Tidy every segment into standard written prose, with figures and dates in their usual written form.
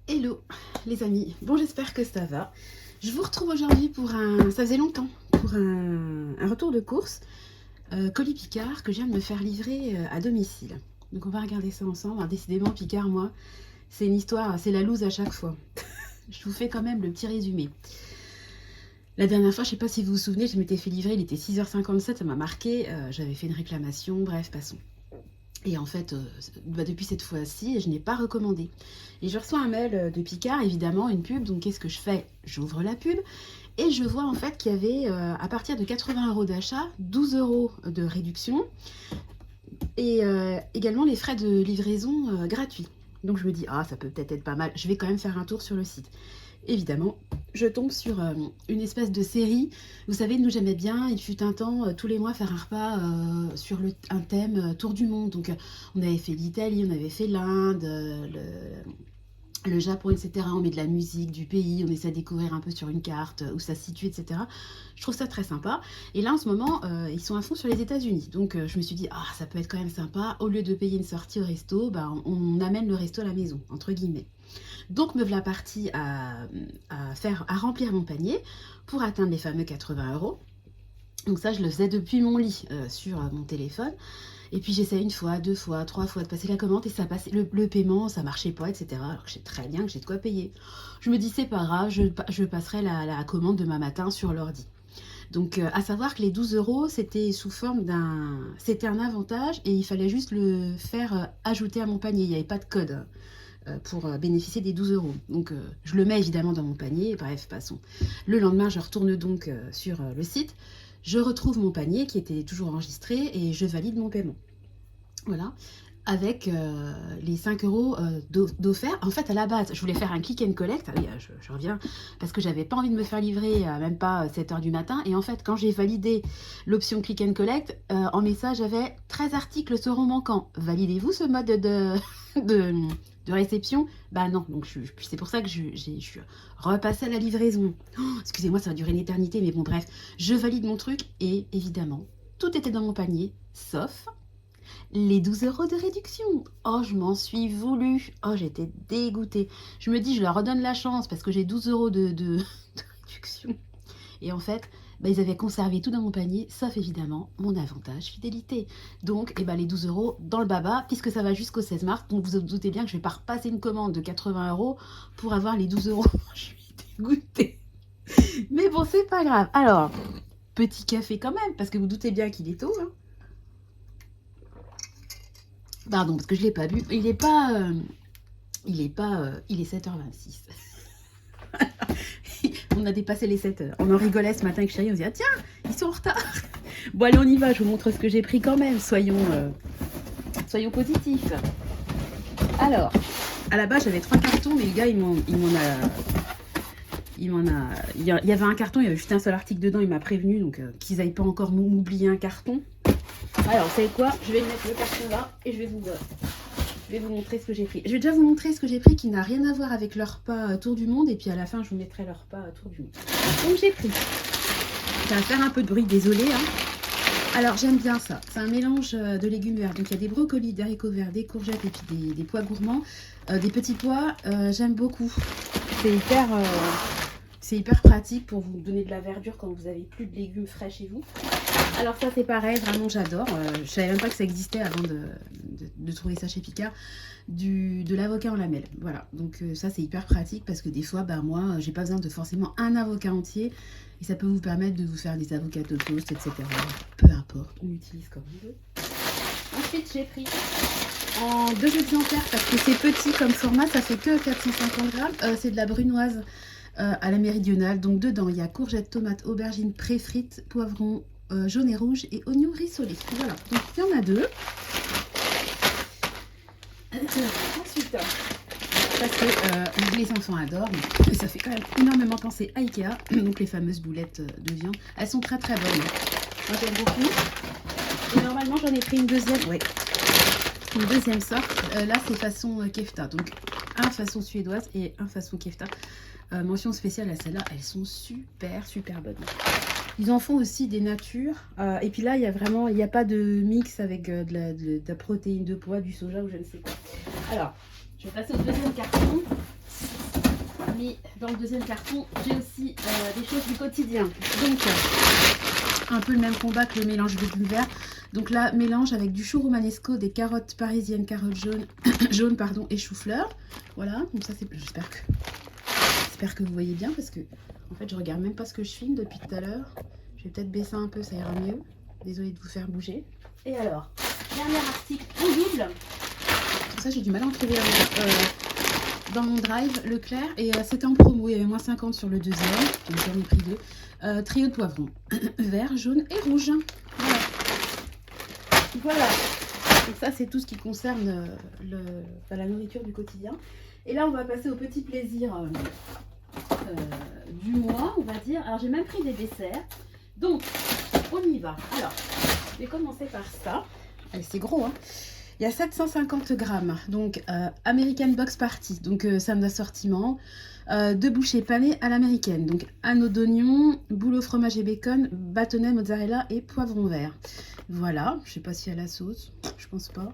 Hello les amis, bon j'espère que ça va. Je vous retrouve aujourd'hui pour ça faisait longtemps, pour un retour de course colis Picard que je viens de me faire livrer à domicile. Donc on va regarder ça ensemble. Alors, décidément Picard, moi, c'est une histoire, c'est la loose à chaque fois. Je vous fais quand même le petit résumé. La dernière fois, je ne sais pas si vous vous souvenez, je m'étais fait livrer, il était 6h57, ça m'a marqué, j'avais fait une réclamation, bref, passons. Et en fait, depuis cette fois-ci, je n'ai pas recommandé. Et je reçois un mail de Picard, évidemment, une pub. Donc, qu'est-ce que je fais? J'ouvre la pub et je vois en fait qu'il y avait, à partir de 80 € d'achat, 12 € de réduction et également les frais de livraison gratuits. Donc, je me dis, ah, ça peut peut-être être pas mal. Je vais quand même faire un tour sur le site. Évidemment, je tombe sur une espèce de série. Vous savez, nous j'aimais bien, il fut un temps, tous les mois, faire un repas sur un thème tour du monde. Donc, on avait fait l'Italie, on avait fait l'Inde, le Japon, etc. On met de la musique du pays, on essaie de découvrir un peu sur une carte où ça se situe, etc. Je trouve ça très sympa. Et là, en ce moment, ils sont à fond sur les États-Unis. Donc, je me suis dit, ah, ça peut être quand même sympa. Au lieu de payer une sortie au resto, bah, on amène le resto à la maison, entre guillemets. Donc me voilà partie à remplir mon panier pour atteindre les fameux 80 €. Donc ça, je le faisais depuis mon lit sur mon téléphone. Et puis j'essaie une fois, deux fois, trois fois de passer la commande et ça passait, le paiement, ça marchait pas, etc. Alors que je sais très bien que j'ai de quoi payer. Je me dis, c'est pas grave, je passerai la commande demain matin sur l'ordi. Donc, à savoir que les 12 €, c'était sous forme d'un... C'était un avantage et il fallait juste le faire ajouter à mon panier. Il n'y avait pas de code pour bénéficier des 12 €. Donc, je le mets évidemment dans mon panier. Bref, passons. Le lendemain, je retourne donc sur le site. Je retrouve mon panier qui était toujours enregistré et je valide mon paiement. Voilà. Avec les 5 € d'offert. En fait, à la base, je voulais faire un click and collect. Ah oui, je reviens parce que j'avais pas envie de me faire livrer même pas 7 h du matin. Et en fait, quand j'ai validé l'option click and collect, en message, j'avais 13 articles seront manquants. Validez-vous ce mode de, de réception? Bah non. Donc, c'est pour ça que je suis repassée à la livraison. Oh, excusez-moi, ça va durer une éternité. Mais bon, bref, je valide mon truc. Et évidemment, tout était dans mon panier, sauf les 12 € de réduction. Oh, je m'en suis voulu. Oh, j'étais dégoûtée. Je me dis, je leur redonne la chance parce que j'ai 12 € de réduction. Et en fait, bah, ils avaient conservé tout dans mon panier, sauf évidemment mon avantage fidélité. Donc, eh ben, les 12 € dans le baba, puisque ça va jusqu'au 16 mars. Donc, vous vous doutez bien que je ne vais pas repasser une commande de 80 € pour avoir les 12 €. Je suis dégoûtée. Mais bon, c'est pas grave. Alors, petit café quand même, parce que vous doutez bien qu'il est tôt, hein. Pardon, parce que je ne l'ai pas bu. Il est 7h26. On a dépassé les 7h. On en rigolait ce matin avec chérie. On se dit, ah tiens, ils sont en retard. Bon, allez, on y va. Je vous montre ce que j'ai pris quand même. Soyons positifs. Alors, à la base, j'avais 3 cartons, mais le gars, il y avait un carton, il y avait juste un seul article dedans. Il m'a prévenu, donc qu'ils n'aillent pas encore m'oublier un carton. Alors, vous savez quoi? Je vais mettre le carton là et je vais vous montrer ce que j'ai pris. Je vais déjà vous montrer ce que j'ai pris qui n'a rien à voir avec le repas Tour du Monde. Et puis à la fin, je vous mettrai le repas Tour du Monde. Donc j'ai pris. Ça va faire un peu de bruit, désolé. Hein. Alors j'aime bien ça. C'est un mélange de légumes verts. Donc il y a des brocolis, des haricots verts, des courgettes et puis des pois gourmands. Des petits pois, j'aime beaucoup. C'est hyper pratique pour vous donner de la verdure quand vous n'avez plus de légumes frais chez vous. Alors ça c'est pareil, vraiment j'adore. Je savais même pas que ça existait avant de trouver ça chez Picard. De l'avocat en lamelles. Voilà, donc ça c'est hyper pratique parce que des fois, bah, moi, j'ai pas besoin de forcément un avocat entier. Et ça peut vous permettre de vous faire des avocats au toast, etc. Peu importe, on utilise comme on veut. Ensuite j'ai pris en 2 exemplaires parce que c'est petit comme format, ça fait que 450 grammes. C'est de la brunoise à la méridionale. Donc dedans il y a courgettes, tomates, aubergines pré-frites, poivrons jaune et rouge et oignons rissolés. Voilà, donc il y en a 2. Ensuite, parce que les enfants adorent, mais ça fait quand même énormément penser à Ikea, donc les fameuses boulettes de viande. Elles sont très très bonnes. Moi j'aime beaucoup. Et normalement j'en ai pris une deuxième, ouais, une deuxième sorte. Là c'est façon kefta, donc un façon suédoise et un façon kefta. Mention spéciale à celle-là, elles sont super super bonnes. Ils en font aussi des natures. Et puis là, il n'y a pas de mix avec de la protéine de pois, du soja ou je ne sais quoi. Alors, je vais passer au deuxième carton. Et dans le deuxième carton, j'ai aussi des choses du quotidien. Donc, un peu le même combat que le mélange légumes verts. Donc là, mélange avec du chou romanesco, des carottes parisiennes, carottes jaunes, jaunes pardon, et chou-fleur. Voilà, donc ça c'est. J'espère que vous voyez bien parce que en fait je regarde même pas ce que je filme depuis tout à l'heure. Je vais peut-être baisser un peu, ça ira mieux. Désolée de vous faire bouger. Et alors, dernier article en double. Pour ça j'ai du mal à en trouver dans mon drive Leclerc et c'était en promo. Il y avait moins 50 sur le deuxième. Donc j'en ai pris deux. Trio de poivrons, vert, jaune et rouge. Voilà. Voilà, donc ça c'est tout ce qui concerne la nourriture du quotidien. Et là on va passer au petit plaisir du mois, on va dire. Alors j'ai même pris des desserts, donc on y va. Alors je vais commencer par ça. Allez, c'est gros, hein. Il y a 750 grammes, donc American Box Party, donc c'est un assortiment. Deux bouchées panées à l'américaine, donc anneau d'oignon, boule au fromage et bacon, bâtonnet, mozzarella et poivron vert. Voilà, je sais pas s'il y a la sauce, je pense pas.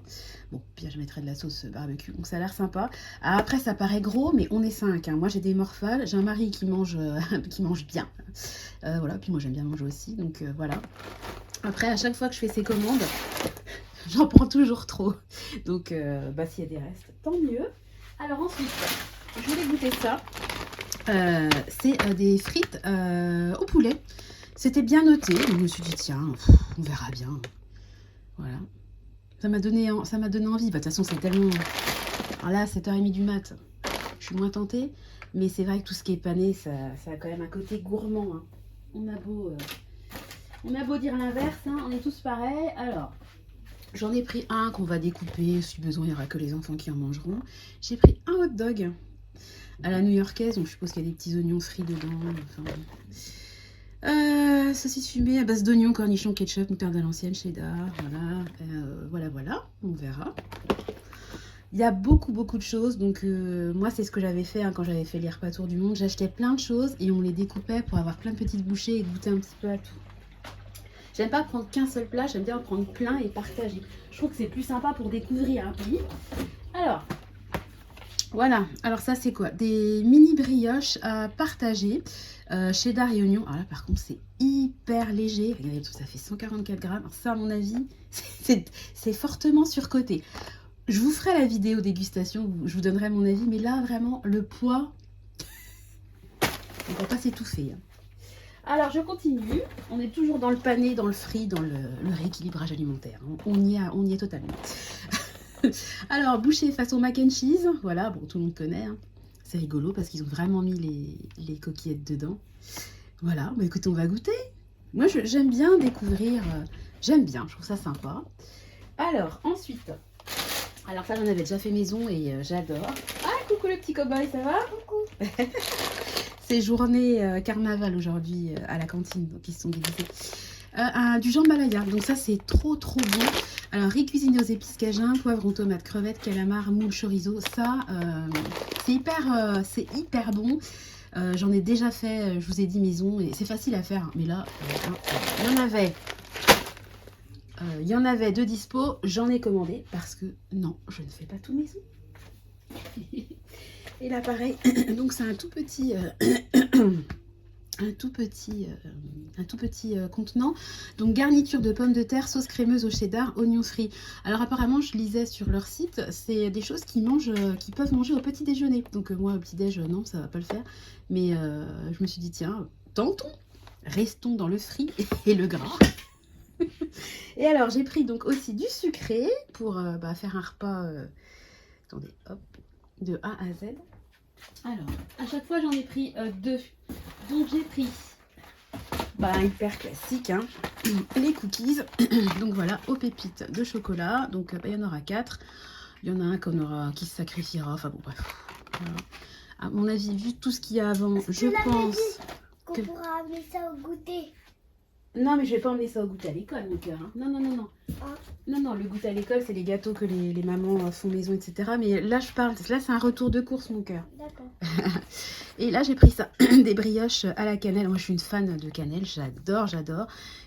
Bon, puis je mettrai de la sauce barbecue, donc ça a l'air sympa. Après, ça paraît gros, mais on est 5. Hein. Moi, j'ai des morphales, j'ai un mari qui mange bien. Voilà, puis moi, j'aime bien manger aussi, donc voilà. Après, à chaque fois que je fais ces commandes, j'en prends toujours trop. Donc, s'il y a des restes, tant mieux. Alors ensuite, je voulais goûter ça. C'est des frites au poulet. C'était bien noté. Je me suis dit, tiens, on verra bien. Voilà. Ça m'a donné envie. De toute façon, c'est tellement... Alors là, 7h30 du mat. Je suis moins tentée. Mais c'est vrai que tout ce qui est pané, ça a quand même un côté gourmand. Hein. On a beau dire l'inverse, hein, on est tous pareils. Alors, j'en ai pris un qu'on va découper. Si besoin, il n'y aura que les enfants qui en mangeront. J'ai pris un hot dog à la new-yorkaise. Donc, je suppose qu'il y a des petits oignons frits dedans. Enfin... saucisse fumée à base d'oignons, cornichons, ketchup, moutarde à l'ancienne, cheddar, voilà, on verra. Il y a beaucoup de choses, donc moi c'est ce que j'avais fait hein, quand j'avais fait les repas tour du monde. J'achetais plein de choses et on les découpait pour avoir plein de petites bouchées et goûter un petit peu à tout. J'aime pas prendre qu'un seul plat, j'aime bien en prendre plein et partager. Je trouve que c'est plus sympa pour découvrir un pays. Alors, voilà, alors ça c'est quoi? Des mini brioches à partager. Cheddar et oignon. Alors là par contre c'est hyper léger. Regardez, ça fait 144 grammes. Alors ça à mon avis c'est fortement surcoté. Je vous ferai la vidéo dégustation, je vous donnerai mon avis. Mais là vraiment le poids, on va pas s'étouffer. Hein. Alors je continue. On est toujours dans le pané, dans le frit, dans le rééquilibrage alimentaire. On y est totalement. Alors bouchée façon mac and cheese. Voilà, bon tout le monde connaît. Hein. C'est rigolo parce qu'ils ont vraiment mis les coquillettes dedans. Voilà, bah écoutez, on va goûter. Moi, j'aime bien découvrir. J'aime bien, je trouve ça sympa. Alors, ensuite. Alors ça, j'en avais déjà fait maison et j'adore. Ah, coucou le petit cow-boy, ça va? Coucou. C'est journée carnaval aujourd'hui à la cantine, donc ils se sont déguisés. Du jambalaya, donc ça c'est trop bon. Alors riz cuisiné aux épices cajun, poivron, tomate, crevettes, calamar, moule, chorizo, ça c'est hyper bon. J'en ai déjà fait, je vous ai dit maison, et c'est facile à faire, hein, mais là il y en avait de dispo, j'en ai commandé parce que non, je ne fais pas tout maison. Et là pareil, donc c'est un tout petit contenant. Donc garniture de pommes de terre, sauce crémeuse au cheddar, oignons frits. Alors apparemment, je lisais sur leur site, c'est des choses qu'ils peuvent manger au petit déjeuner. Donc moi, au petit déj, non, ça va pas le faire. Mais je me suis dit, tiens, tentons, restons dans le frit et le gras. Et alors, j'ai pris donc aussi du sucré pour faire un repas, attendez, hop, de A à Z. Alors, à chaque fois, j'en ai pris deux. Donc, j'ai pris hyper classique, hein, les cookies. Donc, voilà, aux pépites de chocolat. Donc, il y en aura 4. Il y en a un qui se sacrifiera. Enfin, bon, bref. Voilà. À mon avis, vu tout ce qu'il y a avant, je pense qu'on pourra amener ça au goûter. Non, mais je vais pas emmener ça au goûter à l'école, mon cœur. Hein. Non. Ah. Non, le goûter à l'école, c'est les gâteaux que les mamans font maison, etc. Mais là, là, c'est un retour de course, mon cœur. D'accord. Et là, j'ai pris ça, des brioches à la cannelle. Moi, je suis une fan de cannelle, j'adore.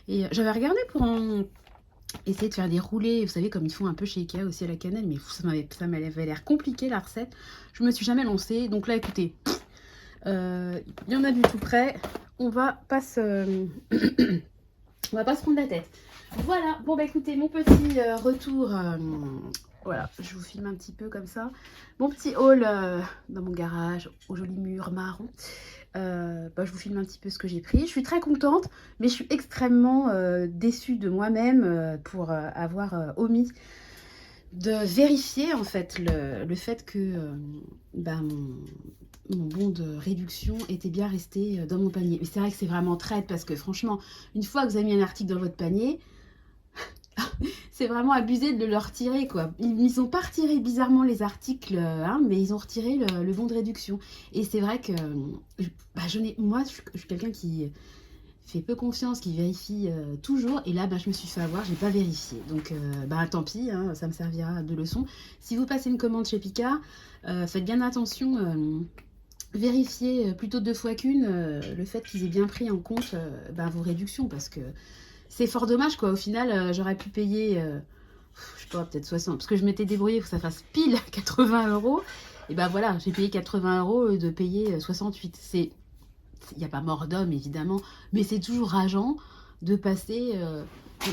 Et j'avais regardé pour essayer de faire des roulés, vous savez, comme ils font un peu chez Ikea aussi à la cannelle. Mais ça m'avait l'air compliqué, la recette. Je me suis jamais lancée. Donc là, écoutez... Il y en a du tout près. On va pas se... On va pas se prendre la tête. Voilà, bon bah écoutez, mon petit retour, voilà, je vous filme un petit peu comme ça. Mon petit haul dans mon garage, au joli mur marron. Je vous filme un petit peu ce que j'ai pris. Je suis très contente, mais je suis extrêmement déçue de moi-même pour avoir omis de vérifier en fait le fait que mon bon de réduction était bien resté dans mon panier. Mais c'est vrai que c'est vraiment traite parce que franchement, une fois que vous avez mis un article dans votre panier, c'est vraiment abusé de le retirer quoi. Ils n'ont pas retiré bizarrement les articles, hein, mais ils ont retiré le bon de réduction. Et c'est vrai que moi je suis quelqu'un qui fait peu confiance, qui vérifie toujours. Et là, je me suis fait avoir, j'ai pas vérifié. Donc, tant pis, hein, ça me servira de leçon. Si vous passez une commande chez Picard, faites bien attention. Vérifiez plutôt 2 fois qu'une le fait qu'ils aient bien pris en compte vos réductions. Parce que c'est fort dommage, quoi. Au final, j'aurais pu payer, je sais pas, peut-être 60. Parce que je m'étais débrouillée pour que ça fasse pile 80 €. Et voilà, j'ai payé 80 € de payer 68. Il n'y a pas mort d'homme évidemment, mais c'est toujours rageant de passer,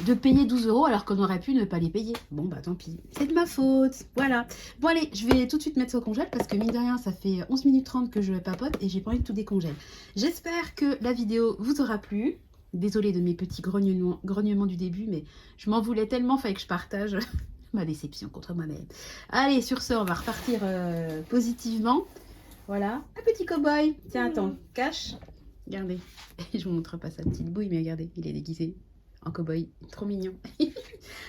de payer 12 € alors qu'on aurait pu ne pas les payer. Bon tant pis, c'est de ma faute, voilà. Bon allez, je vais tout de suite mettre au congèle parce que mine de rien ça fait 11 minutes 30 que je papote et j'ai pas envie de tout décongèle. J'espère que la vidéo vous aura plu. Désolée de mes petits grognements du début, mais je m'en voulais tellement, fallait que je partage ma déception contre moi-même. Allez, sur ce, on va repartir positivement. Voilà, un petit cow-boy. Tiens, attends, cache. Regardez, je vous montre pas sa petite bouille, mais regardez, il est déguisé en cow-boy. Trop mignon.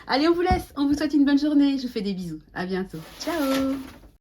Allez, on vous laisse. On vous souhaite une bonne journée. Je vous fais des bisous. À bientôt. Ciao.